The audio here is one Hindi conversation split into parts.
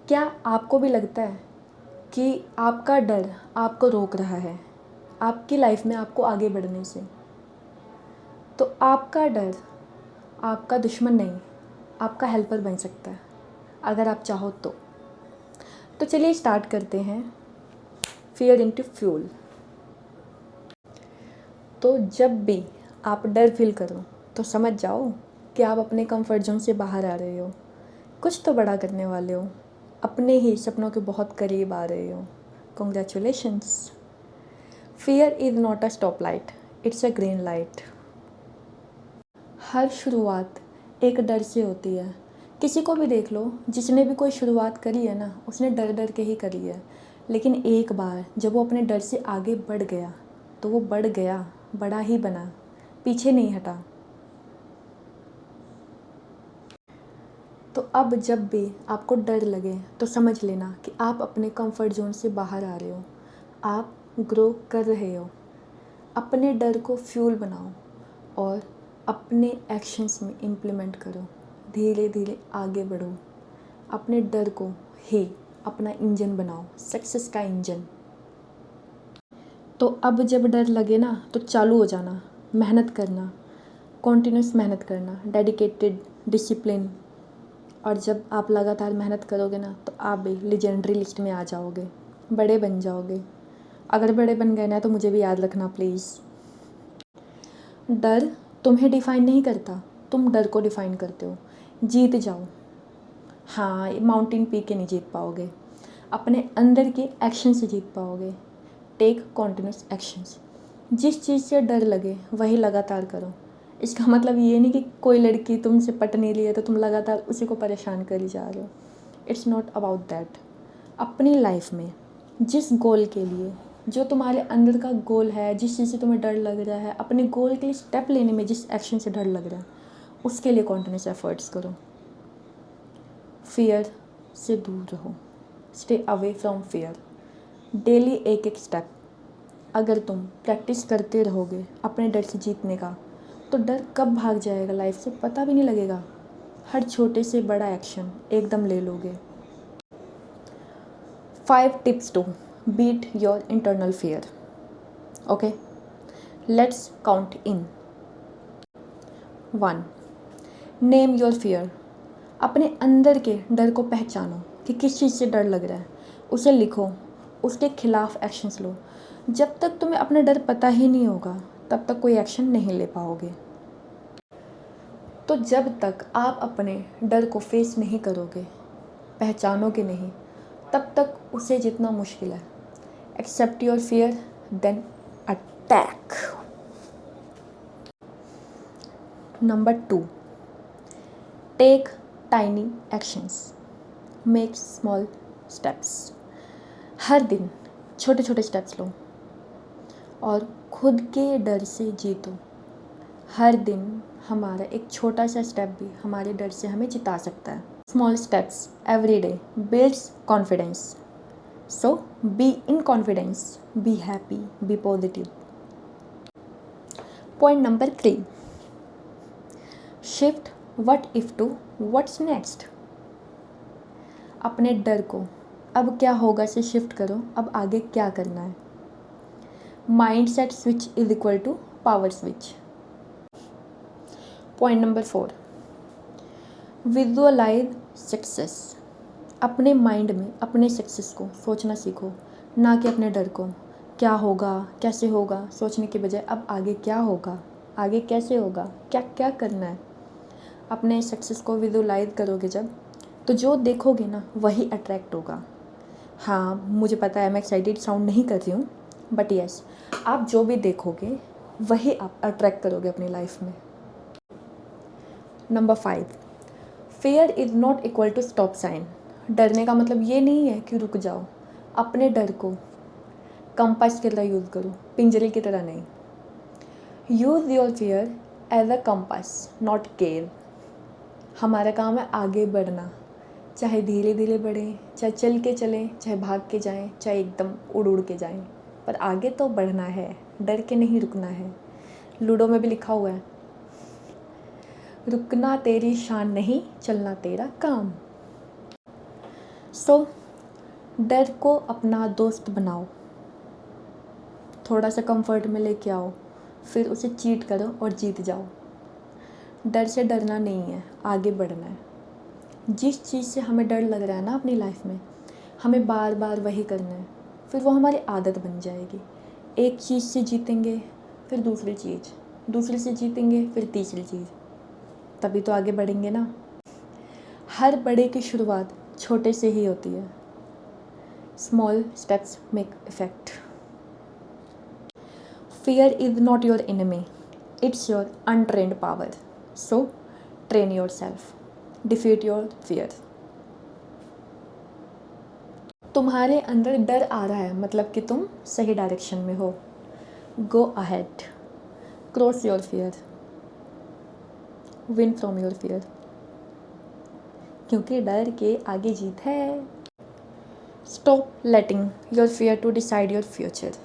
क्या आपको भी लगता है कि आपका डर आपको रोक रहा है आपकी लाइफ में आपको आगे बढ़ने से? तो आपका डर आपका दुश्मन नहीं, आपका हेल्पर बन सकता है अगर आप चाहो तो चलिए स्टार्ट करते हैं फियर इनटू फ्यूल। तो जब भी आप डर फील करो तो समझ जाओ कि आप अपने कंफर्ट जोन से बाहर आ रहे हो, कुछ तो बड़ा करने वाले हो, अपने ही सपनों के बहुत करीब आ रहे हो। Congratulations. Fear is not a stop light, it's a green light. हर शुरुआत एक डर से होती है। किसी को भी देख लो, जिसने भी कोई शुरुआत करी है ना, उसने डर डर के ही करी है। लेकिन एक बार जब वो अपने डर से आगे बढ़ गया तो वो बढ़ गया, बड़ा ही बना, पीछे नहीं हटा। तो अब जब भी आपको डर लगे तो समझ लेना कि आप अपने कंफर्ट जोन से बाहर आ रहे हो, आप ग्रो कर रहे हो। अपने डर को फ्यूल बनाओ और अपने एक्शंस में इम्प्लीमेंट करो। धीरे धीरे आगे बढ़ो। अपने डर को ही अपना इंजन बनाओ, सक्सेस का इंजन। तो अब जब डर लगे ना तो चालू हो जाना, मेहनत करना, कॉन्टिन्यूस मेहनत करना, डेडिकेटेड, डिसिप्लिन। और जब आप लगातार मेहनत करोगे ना तो आप भी लेजेंडरी लिस्ट में आ जाओगे, बड़े बन जाओगे। अगर बड़े बन गए ना तो मुझे भी याद रखना प्लीज़। डर तुम्हें डिफ़ाइन नहीं करता, तुम डर को डिफ़ाइन करते हो। जीत जाओ। हाँ, माउंटेन पी के नहीं जीत पाओगे, अपने अंदर के एक्शन से जीत पाओगे। Take continuous actions. जिस चीज़ से डर लगे वही लगातार करो। इसका मतलब ये नहीं कि कोई लड़की तुमसे पट नहीं रही है तो तुम लगातार उसी को परेशान करी जा रहे हो। It's not about that. अपनी लाइफ में जिस गोल के लिए, जो तुम्हारे अंदर का गोल है, जिस चीज़ से तुम्हें डर लग रहा है, अपने गोल के लिए स्टेप लेने में जिस एक्शन से डर लग रहा है, उसके लिए कॉन्टिन्यूस एफर्ट्स करो। फियर से दूर रहो, stay away from fear. Daily एक एक स्टेप अगर तुम प्रैक्टिस करते रहोगे अपने डर से जीतने का, तो डर कब भाग जाएगा लाइफ से पता भी नहीं लगेगा। हर छोटे से बड़ा एक्शन एकदम ले लोगे। 5 tips to beat your internal fear. Okay, let's count in. 1. Name your fear. अपने अंदर के डर को पहचानो कि किस चीज़ से डर लग रहा है, उसे लिखो, उसके खिलाफ एक्शंस लो। जब तक तुम्हें अपना डर पता ही नहीं होगा तब तक कोई एक्शन नहीं ले पाओगे। तो जब तक आप अपने डर को फेस नहीं करोगे, पहचानोगे नहीं, तब तक उसे जितना मुश्किल है। Accept your fear, then attack. Number 2, take tiny actions, make small steps. हर दिन छोटे छोटे स्टेप्स लो और खुद के डर से जीतो। हर दिन हमारा एक छोटा सा स्टेप भी हमारे डर से हमें जिता सकता है। Small steps every day builds confidence. So be in confidence, be happy, be positive. Point number 3, shift what if to what's next. अपने डर को अब क्या होगा से शिफ्ट करो, अब आगे क्या करना है। Mind set switch is equal to power switch. Point number 4, visualise success. अपने माइंड में अपने सक्सेस को सोचना सीखो, ना कि अपने डर को। क्या होगा, कैसे होगा सोचने के बजाय अब आगे क्या होगा, आगे कैसे होगा, क्या क्या करना है। अपने सक्सेस को विजुअलाइज करोगे जब, तो जो देखोगे ना वही अट्रैक्ट होगा। हाँ, मुझे पता है मैं एक्साइटेड साउंड नहीं कर रही हूँ, बट यस, आप जो भी देखोगे वही आप अट्रैक्ट करोगे अपनी लाइफ में। Number 5, fear is not equal to stop sign. डरने का मतलब ये नहीं है कि रुक जाओ। अपने डर को कंपास की तरह यूज़ करो, पिंजरे की तरह नहीं। Use your fear as a compass, not cave. हमारा काम है आगे बढ़ना, चाहे धीरे धीरे बढ़ें, चाहे चल के चलें, चाहे भाग के जाएं, चाहे एकदम उड़ उड़ के जाएं, पर आगे तो बढ़ना है, डर के नहीं रुकना है। लूडो में भी लिखा हुआ है, रुकना तेरी शान नहीं, चलना तेरा काम। सो डर को अपना दोस्त बनाओ, थोड़ा सा कंफर्ट में लेके आओ, फिर उसे चीट करो और जीत जाओ। डर से डरना नहीं है, आगे बढ़ना है। जिस चीज़ से हमें डर लग रहा है ना अपनी लाइफ में, हमें बार बार वही करना है, फिर वो हमारी आदत बन जाएगी। एक चीज़ से जीतेंगे, फिर दूसरी चीज़, दूसरी से जीतेंगे, फिर तीसरी चीज़, तभी तो आगे बढ़ेंगे ना। हर बड़े की शुरुआत छोटे से ही होती है। Small steps make effect. Fear is not your enemy, it's your untrained power. So, train yourself. Defeat your fear. तुम्हारे अंदर डर आ रहा है मतलब कि तुम सही डायरेक्शन में हो। Go ahead. Cross your fear. Win from your fear. क्योंकि डर के आगे जीत है। Stop letting your fear to decide your future.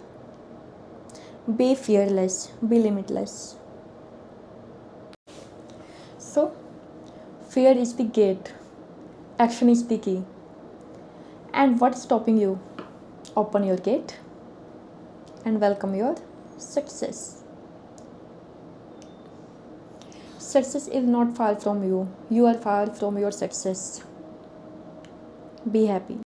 Be fearless, be limitless. So, fear is the gate, action is the key. And what's stopping you? Open your gate and welcome your success. Success is not far from you. You are far from your success. Be happy.